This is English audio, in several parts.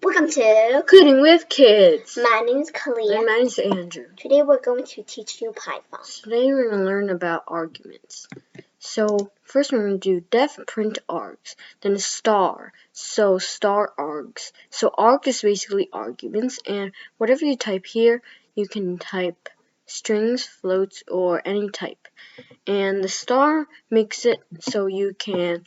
Welcome to Coding with Kids. My name is Kalia. And my name is Andrew. Today we're going to teach you Python. Today we're going to learn about arguments. So first we're going to do def print args, then a star. So star args. So arg is basically arguments, and whatever you type here, you can type strings, floats, or any type. And the star makes it so you can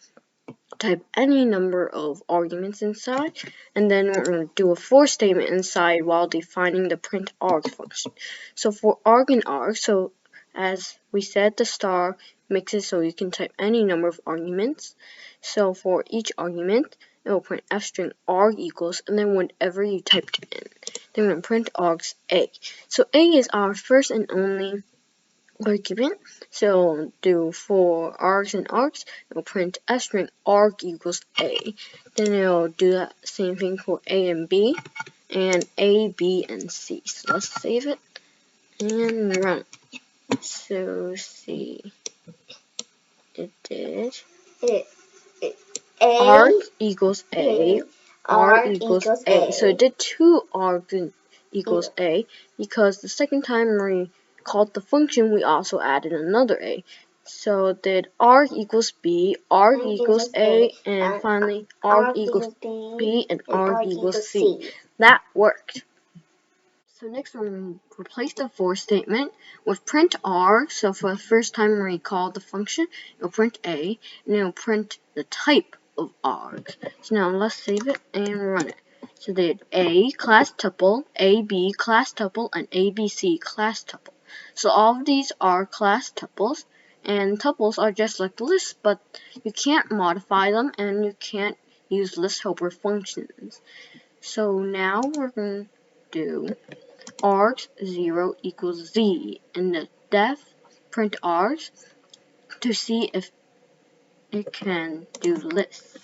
type any number of arguments inside, and then we're going to do a for statement inside while defining the print arg function. So for arg and arg, so as we said, the star makes it so you can type any number of arguments. So for each argument, it will print f string arg equals, and then whatever you typed in. Then we're going to print args a. So a is our first and only argument. So do for args and args, it'll print f string arg equals a. Then it'll do that same thing for a and b, and a, b, and c. So let's save it and run it. So see, it did arg equals a, arg equals a. So it did two args equals a, because the second time we called the function, we also added another a. So it did arg equals b, arg equals a, and finally arg equals b, and arg equals c. That worked. So next we're going to replace the for statement with print arg. So for the first time we call the function, it'll print a, and it'll print the type of arg. So now let's save it and run it. So they had a class tuple, ab class tuple, and abc class tuple. So all of these are class tuples, and tuples are just like lists, but you can't modify them and you can't use list helper functions. So now we're going to do args 0 equals z in the def print args to see if it can do lists.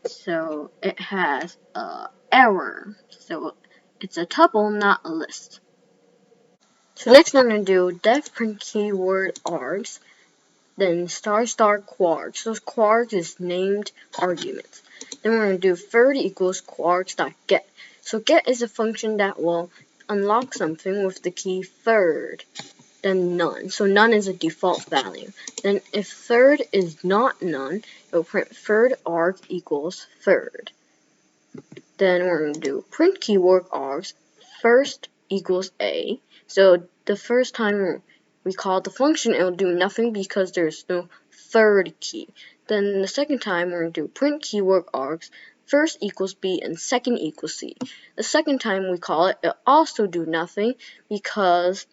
So it has a error. So it's a tuple, not a list. So next we're going to do def print keyword args, then star quargs. So quargs is named arguments. Then we're going to do third equals quargs.get. So get is a function that will unlock something with the key third, then none. So none is a default value. Then if third is not none, it will print third arg equals third. Then we're going to do print keyword args first equals a. So the first time we call the function, it will do nothing because there's no third key. Then the second time we're going to do print keyword args first equals b and second equals c. The second time we call it, it'll also do nothing because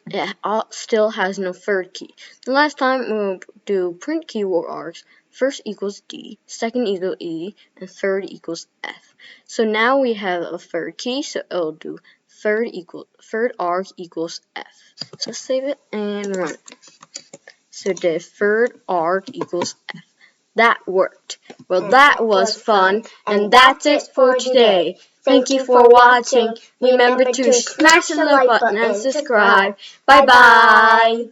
it still has no third key. The last time we'll do print keyword args first equals d, second equals e, and third equals f. So now we have a third key, so it'll do third arg equals f. So save it and run it. So the third arg equals f. That worked. Well, that was fun, and that's it for today. Thank you for watching. Remember to smash the like button and subscribe. Bye-bye.